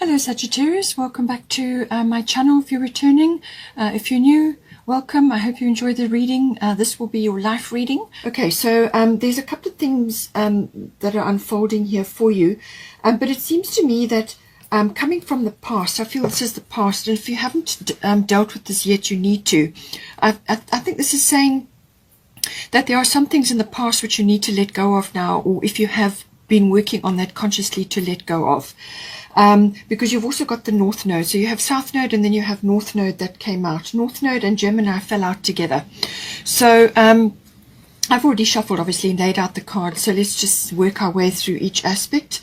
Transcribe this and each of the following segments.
Hello Sagittarius, welcome back to my channel if you're returning. If you're new, welcome. I hope you enjoy the reading. This will be your life reading. Okay, so there's a couple of things that are unfolding here for you, but it seems to me that coming from the past, I feel this is the past, and if you haven't dealt with this yet, you need to. I think this is saying that there are some things in the past which you need to let go of now, or if you have been working on that consciously, to let go of. Because you've also got the North Node. So you have South Node and then you have North Node that came out. North Node and Gemini fell out together. So I've already shuffled, obviously, and laid out the cards. So let's just work our way through each aspect.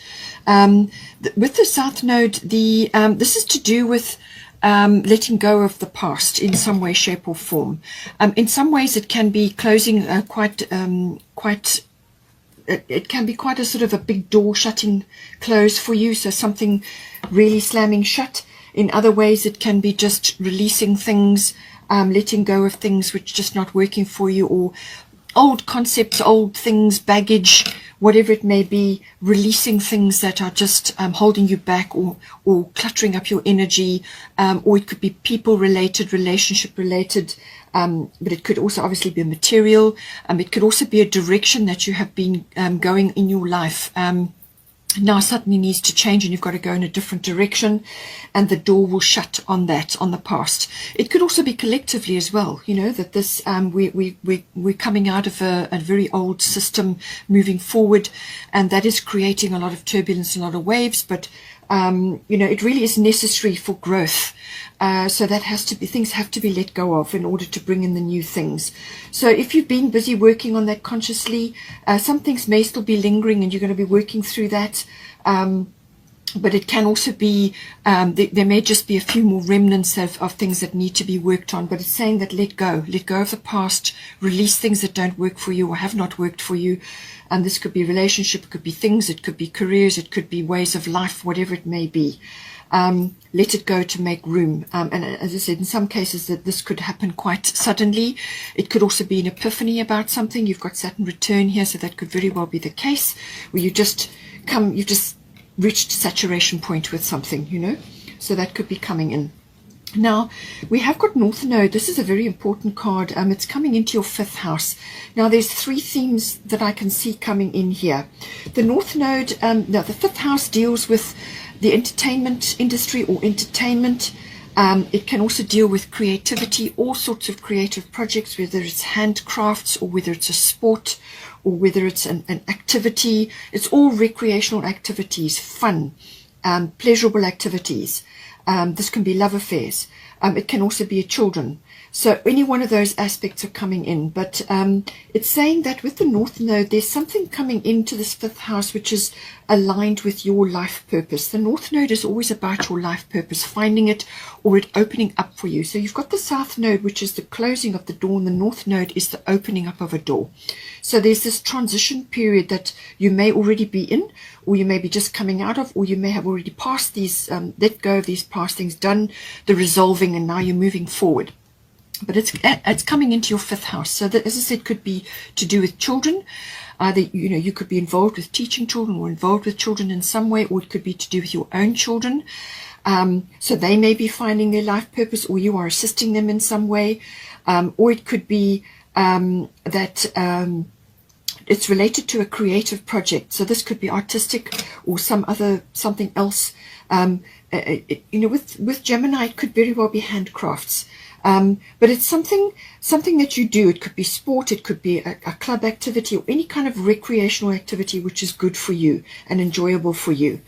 With the South Node, this is to do with letting go of the past in some way, shape or form. In some ways it can be closing it can be quite a sort of a big door shutting close for you, so something really slamming shut. In other ways it can be just releasing things, letting go of things which are just not working for you, or old concepts, old things, baggage, whatever it may be, releasing things that are just holding you back, or cluttering up your energy, or it could be people related, relationship related, but it could also obviously be material. It could also be a direction that you have been going in your life. Now suddenly needs to change and you've got to go in a different direction, and the door will shut on that, on the past. It could also be collectively as well, you know, that this we're coming out of a very old system, moving forward, and that is creating a lot of turbulence, a lot of waves, but you know, it really is necessary for growth. So that has to be, things have to be let go of in order to bring in the new things. So if you've been busy working on that consciously, some things may still be lingering and you're going to be working through that. But it can also be, there may just be a few more remnants of things that need to be worked on. But it's saying that let go of the past, release things that don't work for you or have not worked for you. And this could be relationship, it could be things, it could be careers, it could be ways of life, whatever it may be. Let it go to make room. And as I said, in some cases that this could happen quite suddenly. It could also be an epiphany about something. You've got Saturn return here, so that could very well be the case, where you've just reached saturation point with something, you know. So that could be coming in. Now, we have got North Node. This is a very important card. It's coming into your 5th house. Now, there's 3 themes that I can see coming in here. The North Node, now the 5th house deals with the entertainment industry or entertainment. It can also deal with creativity, all sorts of creative projects, whether it's handcrafts or whether it's a sport or whether it's an activity. It's all recreational activities, fun, pleasurable activities. This can be love affairs. It can also be children. So any one of those aspects are coming in. But it's saying that with the North Node, there's something coming into this 5th house which is aligned with your life purpose. The North Node is always about your life purpose, finding it or it opening up for you. So you've got the South Node, which is the closing of the door, and the North Node is the opening up of a door. So there's this transition period that you may already be in, or you may be just coming out of, or you may have already passed these, let go of these past things, done the resolving, and now you're moving forward. But it's coming into your 5th house. So that, as I said, could be to do with children. Either, you know, you could be involved with teaching children or involved with children in some way, or it could be to do with your own children. So they may be finding their life purpose, or you are assisting them in some way. Or it could be that it's related to a creative project. So this could be artistic or something else. You know, with Gemini, it could very well be handcrafts. But it's something that you do. It could be sport, it could be a club activity, or any kind of recreational activity which is good for you and enjoyable for you.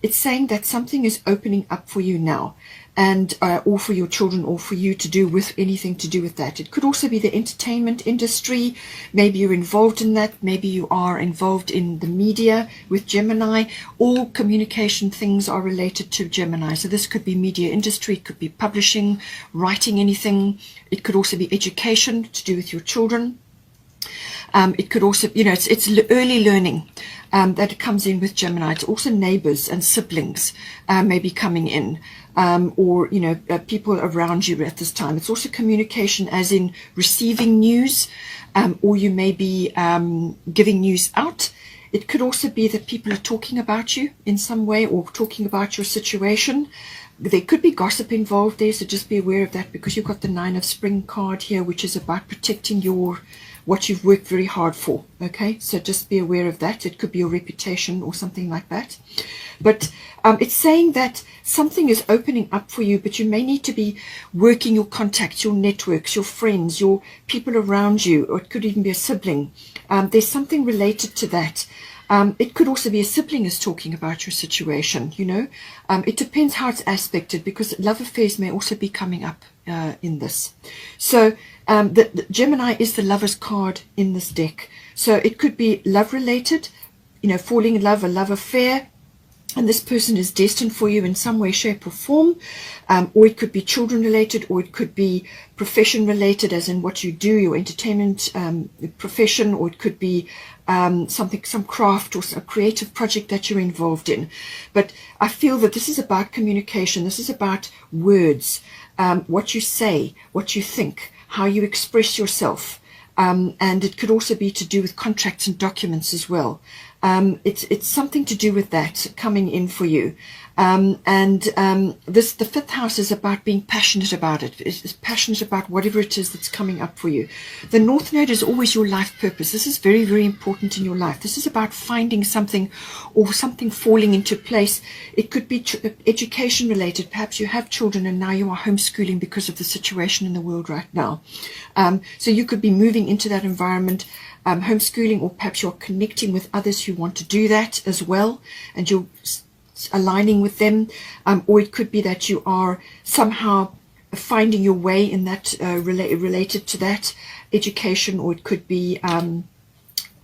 It's saying that something is opening up for you now, and or for your children, or for you to do with anything to do with that. It could also be the entertainment industry. Maybe you're involved in that. Maybe you are involved in the media with Gemini. All communication things are related to Gemini. So this could be media industry, it could be publishing, writing anything. It could also be education to do with your children. It could also, you know, it's early learning that comes in with Gemini. It's also neighbors and siblings maybe coming in, or, you know, people around you at this time. It's also communication as in receiving news, or you may be giving news out. It could also be that people are talking about you in some way or talking about your situation. There could be gossip involved there, so just be aware of that, because you've got the 9 of Spring card here, which is about protecting what you've worked very hard for. Okay, so just be aware of that. It could be your reputation or something like that. But it's saying that something is opening up for you, but you may need to be working your contacts, your networks, your friends, your people around you, or it could even be a sibling. There's something related to that. It could also be a sibling is talking about your situation, you know. It depends how it's aspected, because love affairs may also be coming up in this. So the Gemini is the Lover's card in this deck. So it could be love related, you know, falling in love, a love affair, and this person is destined for you in some way, shape or form, or it could be children related, or it could be profession related, as in what you do, your entertainment profession, or it could be some craft or a creative project that you're involved in. But I feel that this is about communication. This is about words, what you say, what you think, how you express yourself. And it could also be to do with contracts and documents as well. It's something to do with that coming in for you. The 5th house is about being passionate about it. It's passionate about whatever it is that's coming up for you. The North Node is always your life purpose. This is very, very important in your life. This is about finding something or something falling into place. It could be education related. Perhaps you have children and now you are homeschooling because of the situation in the world right now. So you could be moving into that environment, homeschooling, or perhaps you're connecting with others who want to do that as well, and you're aligning with them, or it could be that you are somehow finding your way in that related to that education, or it could be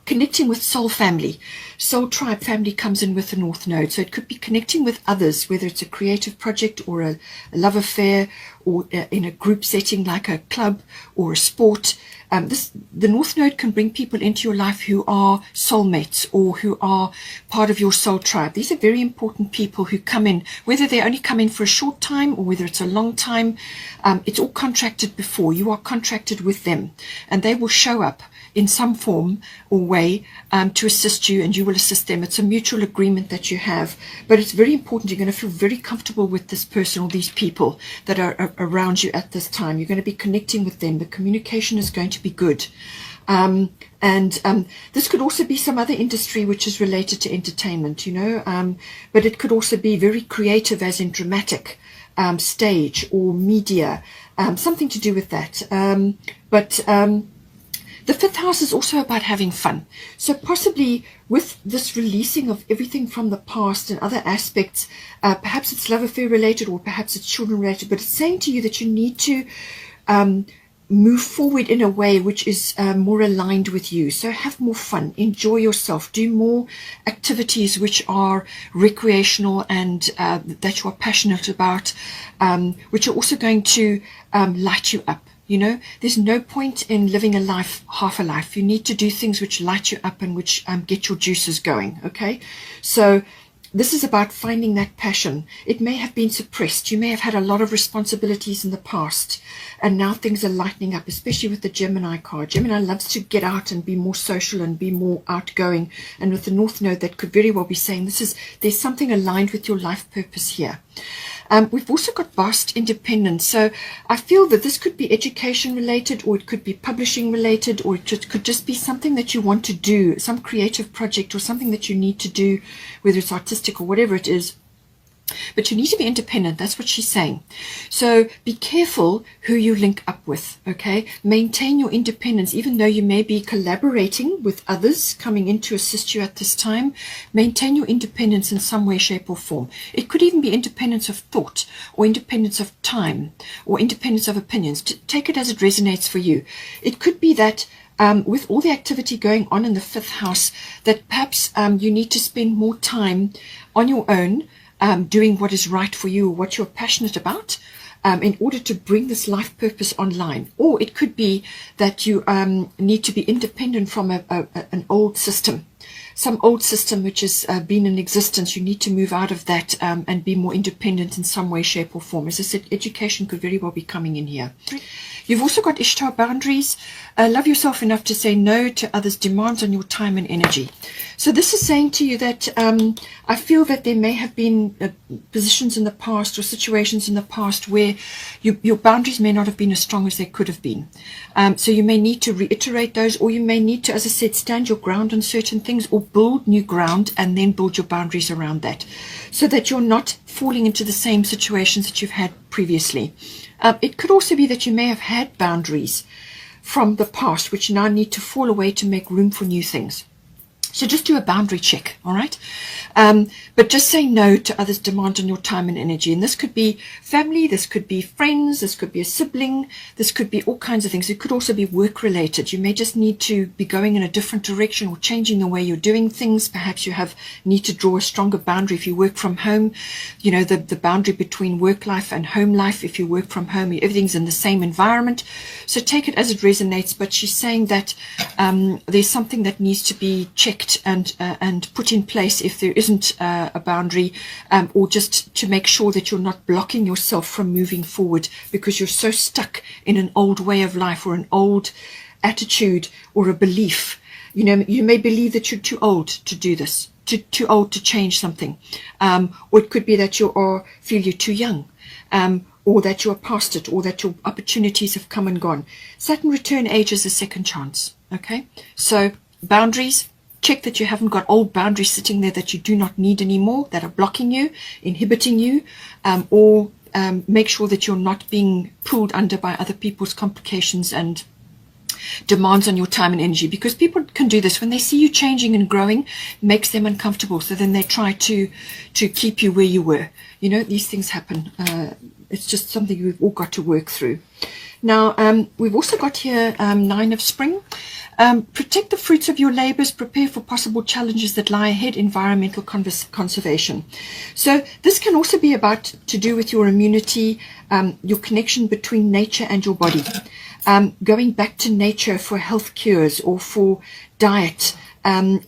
connecting with soul family. Soul tribe family comes in with the North Node, so it could be connecting with others, whether it's a creative project or a love affair, or in a group setting like a club or a sport. The North Node can bring people into your life who are soulmates or who are part of your soul tribe. These are very important people who come in, whether they only come in for a short time or whether it's a long time. It's all contracted before. You are contracted with them, and they will show up in some form or way to assist you, and you will assist them. It's a mutual agreement that you have, but it's very important. You're going to feel very comfortable with this person or these people that are around you at this time. You're going to be connecting with them. The communication is going to be good. This could also be some other industry which is related to entertainment, you know, but it could also be very creative, as in dramatic, stage or media, something to do with that. The 5th house is also about having fun. So possibly with this releasing of everything from the past and other aspects, perhaps it's love affair related or perhaps it's children related, but it's saying to you that you need to move forward in a way which is more aligned with you. So have more fun, enjoy yourself, do more activities which are recreational and that you are passionate about, which are also going to light you up. You know, there's no point in living a life, half a life. You need to do things which light you up and which get your juices going, okay? So this is about finding that passion. It may have been suppressed. You may have had a lot of responsibilities in the past, and now things are lightening up, especially with the Gemini card. Gemini loves to get out and be more social and be more outgoing. And with the North Node, that could very well be saying there's something aligned with your life purpose here. We've also got vast independence. So I feel that this could be education related, or it could be publishing related, or it could just be something that you want to do, some creative project or something that you need to do, whether it's artistic or whatever it is. But you need to be independent. That's what she's saying. So be careful who you link up with, okay? Maintain your independence, even though you may be collaborating with others coming in to assist you at this time. Maintain your independence in some way, shape or form. It could even be independence of thought or independence of time or independence of opinions. Take it as it resonates for you. It could be that with all the activity going on in the 5th house, that perhaps you need to spend more time on your own, doing what is right for you or what you're passionate about, in order to bring this life purpose online. Or it could be that you need to be independent from an old system, some old system which has been in existence. You need to move out of that and be more independent in some way, shape or form. As I said, education could very well be coming in here. You've also got Ishtar, boundaries. Love yourself enough to say no to others' demands on your time and energy. So this is saying to you that I feel that there may have been positions in the past or situations in the past where your boundaries may not have been as strong as they could have been. So you may need to reiterate those, or you may need to, as I said, stand your ground on certain things, or build new ground and then build your boundaries around that, so that you're not falling into the same situations that you've had previously. It could also be that you may have had boundaries from the past which now need to fall away to make room for new things. So just do a boundary check, all right? But just say no to others' demand on your time and energy. And this could be family, this could be friends, this could be a sibling, this could be all kinds of things. It could also be work-related. You may just need to be going in a different direction or changing the way you're doing things. Perhaps you need to draw a stronger boundary. If you work from home, you know, the boundary between work life and home life. If you work from home, everything's in the same environment. So take it as it resonates. But she's saying that there's something that needs to be checked and put in place if there isn't a boundary, or just to make sure that you're not blocking yourself from moving forward because you're so stuck in an old way of life or an old attitude or a belief. You know, you may believe that you're too old to do this, too old to change something, or it could be that feel you're too young, or that you are past it, or that your opportunities have come and gone. Saturn return age is a second chance. Okay, so boundaries. Check that you haven't got old boundaries sitting there that you do not need anymore, that are blocking you, inhibiting you, or make sure that you're not being pulled under by other people's complications and demands on your time and energy, because people can do this when they see you changing and growing. It makes them uncomfortable, so then they try to keep you where you were. You know, these things happen. It's just something we've all got to work through. Now, we've also got here 9 of Spring. Protect the fruits of your labors, prepare for possible challenges that lie ahead, environmental conservation. So this can also be to do with your immunity, your connection between nature and your body. Going back to nature for health cures or for diet,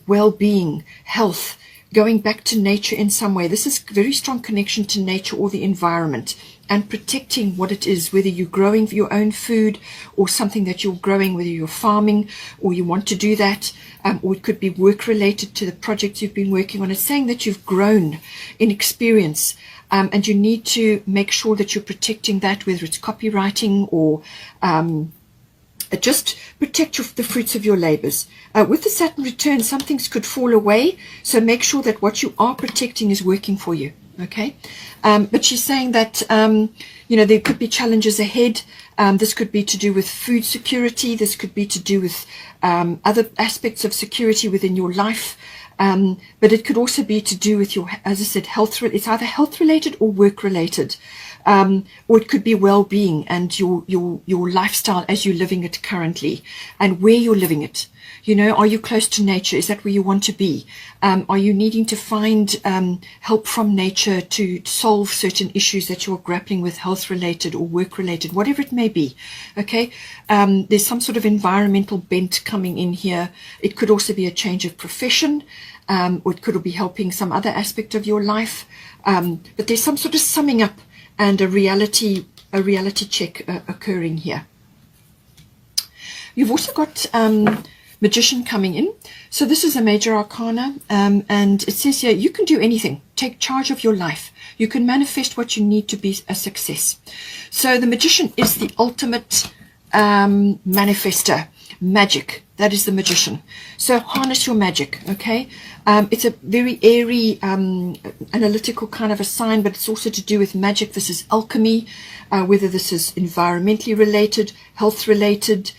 well-being, health, going back to nature in some way. This is a very strong connection to nature or the environment, and protecting what it is, whether you're growing your own food or something that you're growing, whether you're farming or you want to do that, or it could be work related to the project you've been working on. It's saying that you've grown in experience, and you need to make sure that you're protecting that, whether it's copywriting or just protect the fruits of your labors. With the Saturn return, some things could fall away, so make sure that what you are protecting is working for you. Okay, but she's saying that you know, there could be challenges ahead. This could be to do with food security. This could be to do with other aspects of security within your life. But it could also be to do with your, as I said, health. It's either health related or work related, or it could be well-being and your lifestyle as you're living it currently, and where you're living it. You know, are you close to nature? Is that where you want to be? Are you needing to find help from nature to solve certain issues that you're grappling with, health related or work related, whatever it may be? Okay, there's some sort of environmental bent coming in here. It could also be a change of profession, or it could be helping some other aspect of your life. But there's some sort of summing up and a reality check occurring here. You've also got Magician coming in. So this is a major arcana, and it says here, you can do anything. Take charge of your life. You can manifest what you need to be a success. So the Magician is the ultimate manifester. Magic. That is the Magician. So harness your magic, okay? It's a very airy, analytical kind of a sign, but it's also to do with magic. This is alchemy, whether this is environmentally related, health related,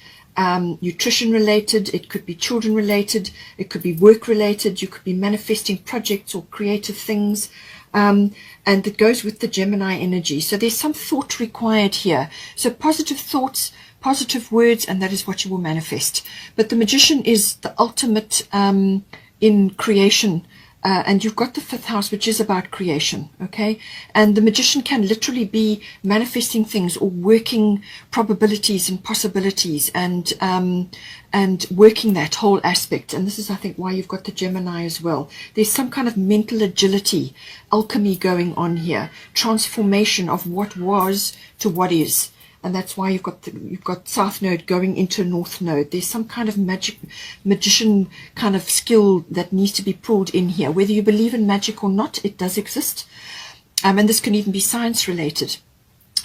nutrition related, it could be children related, it could be work related, you could be manifesting projects or creative things, and it goes with the Gemini energy. So there's some thought required here. So positive thoughts, positive words, and that is what you will manifest. But the Magician is the ultimate in creation. And you've got the 5th house, which is about creation, okay? And the Magician can literally be manifesting things or working probabilities and possibilities and working that whole aspect. And this is, I think, why you've got the Gemini as well. There's some kind of mental agility, alchemy going on here, transformation of what was to what is. and that's why you've got South Node going into North Node. There's some kind of magician kind of skill that needs to be pulled in here. Whether you believe in magic or not, it does exist, and this can even be science related.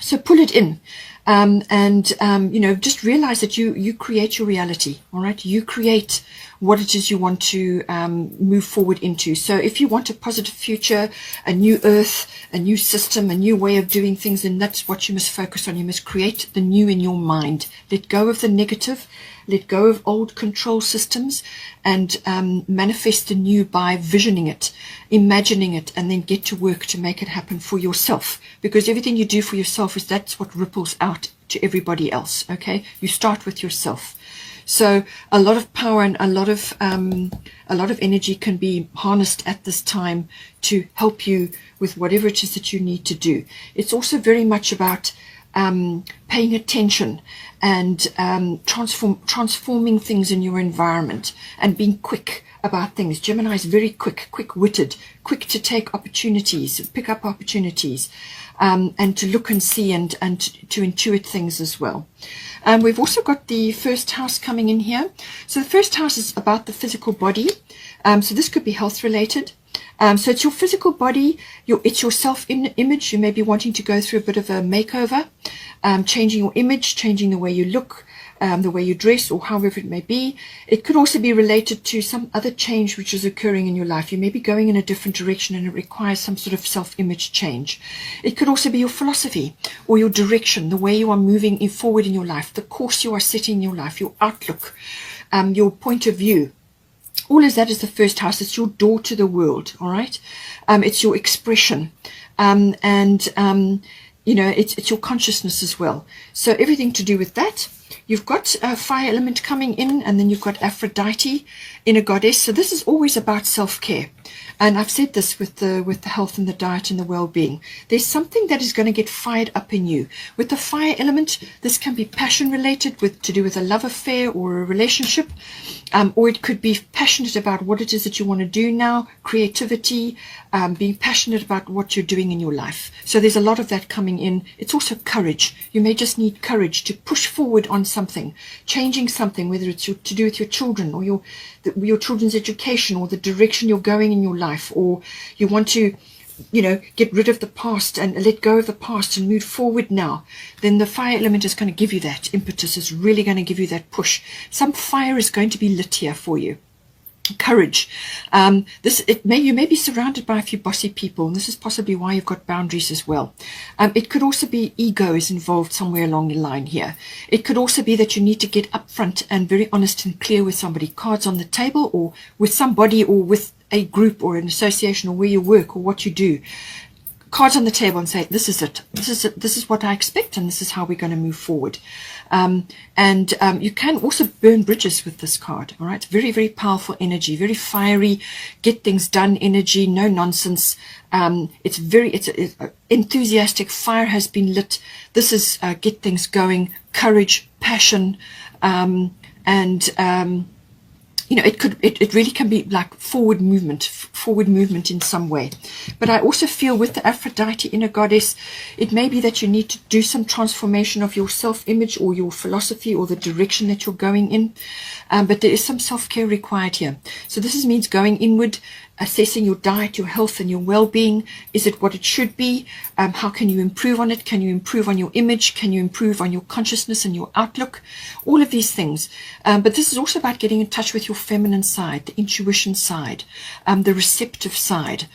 So pull it in, you know, just realize that you create your reality. All right, you create what it is you want to move forward into. So if you want a positive future, a new earth, a new system, a new way of doing things, then that's what you must focus on. You must create the new in your mind. Let go of the negative, let go of old control systems, and manifest the new by visioning it, imagining it, and then get to work to make it happen for yourself. Because everything you do for yourself, that's what ripples out to everybody else. Okay, you start with yourself. So a lot of power and a lot of energy can be harnessed at this time to help you with whatever it is that you need to do. It's also very much about paying attention and transforming things in your environment and being quick about things. Gemini is very quick-witted, quick to take opportunities, pick up opportunities, and to look and see and to intuit things as well. We've also got the first house coming in here. So the first house is about the physical body. So this could be health related. So it's your physical body, it's your self-image. You may be wanting to go through a bit of a makeover, changing your image, changing the way you look, the way you dress, or however it may be. It could also be related to some other change which is occurring in your life. You may be going in a different direction and it requires some sort of self-image change. It could also be your philosophy or your direction, the way you are moving forward in your life, the course you are setting in your life, your outlook, your point of view. All of that is the first house. It's your door to the world, all right? It's your expression, you know, it's your consciousness as well. So everything to do with that. You've got a fire element coming in, and then you've got Aphrodite, inner goddess. So this is always about self-care. And I've said this with the health and the diet and the well-being. There's something that is going to get fired up in you. With the fire element, this can be passion related, to do with a love affair or a relationship. Or it could be passionate about what it is that you want to do now, creativity, being passionate about what you're doing in your life. So there's a lot of that coming in. It's also courage. You may just need courage to push forward on something, changing something, whether it's to do with your children or your children's education or the direction you're going in your life, or you want to, you know, get rid of the past and let go of the past and move forward now. Then the fire element is going to give you that impetus, is really going to give you that push. Some fire is going to be lit here for you. Courage. You may be surrounded by a few bossy people, and this is possibly why you've got boundaries as well. It could also be ego is involved somewhere along the line here. It could also be that you need to get upfront and very honest and clear with somebody. Cards on the table, or with somebody, or with a group or an association, or where you work or what you do. Cards on the table and say, this is it. This is what I expect, and this is how we're going to move forward. You can also burn bridges with this card. All right, very, very powerful energy, very fiery, get things done energy, no nonsense. It's enthusiastic. Fire has been lit. This is get things going, courage, passion, you know, it really can be like forward movement in some way. But I also feel with the Aphrodite inner goddess, it may be that you need to do some transformation of your self-image or your philosophy or the direction that you're going in. But there is some self-care required here. So this means going inward, assessing your diet, your health, and your well-being. Is it what it should be? How can you improve on it? Can you improve on your image? Can you improve on your consciousness and your outlook? All of these things. But this is also about getting in touch with your feminine side, the intuition side, the receptive side,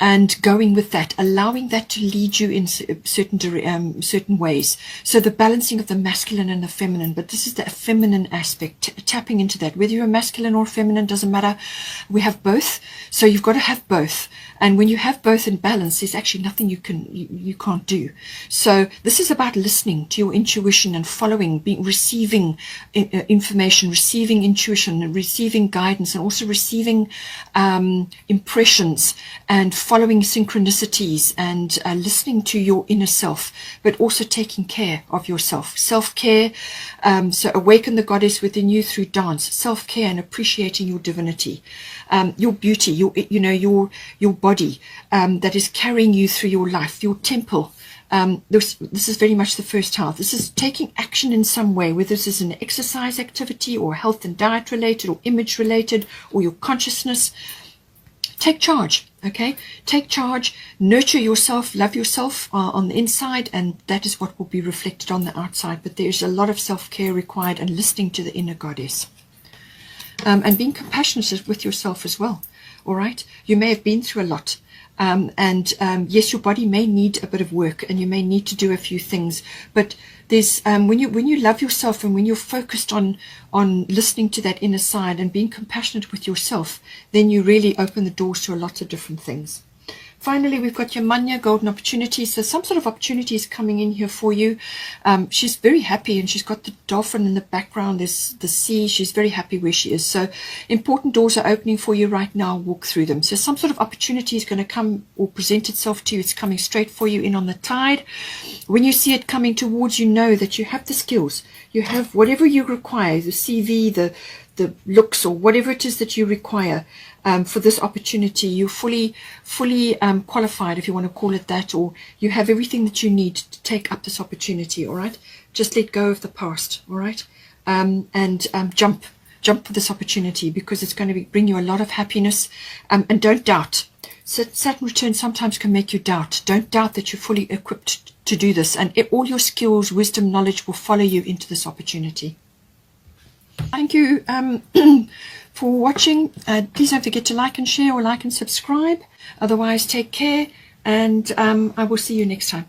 and going with that, allowing that to lead you in certain ways. So the balancing of the masculine and the feminine, but this is the feminine aspect, tapping into that. Whether you're masculine or feminine, doesn't matter. We have both, so you've got to have both. And when you have both in balance, there's actually nothing you can't do. So this is about listening to your intuition and following, receiving information, receiving intuition, receiving guidance, and also receiving impressions, and following synchronicities, and listening to your inner self, but also taking care of yourself. Self-care, so awaken the goddess within you through dance, self-care, and appreciating your divinity, your beauty, your body that is carrying you through your life, your temple, This is very much the first house. This is taking action in some way, whether this is an exercise activity or health and diet related or image related or your consciousness. Take charge, okay? Take charge, nurture yourself, love yourself on the inside, and that is what will be reflected on the outside. But there's a lot of self-care required and listening to the inner goddess. And being compassionate with yourself as well, all right? You may have been through a lot. Yes, your body may need a bit of work and you may need to do a few things, but there's when you love yourself and when you're focused on listening to that inner side and being compassionate with yourself, then you really open the doors to a lot of different things. Finally, we've got your Manya, golden opportunity. So some sort of opportunity is coming in here for you. She's very happy, and she's got the dolphin in the background. There's the sea. She's very happy where she is. So important doors are opening for you right now. Walk through them. So some sort of opportunity is going to come or present itself to you. It's coming straight for you in on the tide. When you see it coming towards you, know that you have the skills. You have whatever you require, the CV, the looks, or whatever it is that you require for this opportunity. You're fully qualified, if you want to call it that, or you have everything that you need to take up this opportunity, all right? Just let go of the past, all right? Jump for this opportunity, because it's going to bring you a lot of happiness, and don't doubt. Saturn return sometimes can make you doubt. Don't doubt that you're fully equipped to do this, and all your skills, wisdom, knowledge will follow you into this opportunity. Thank you for watching. Please don't forget to like and share, or like and subscribe. Otherwise, take care, and I will see you next time.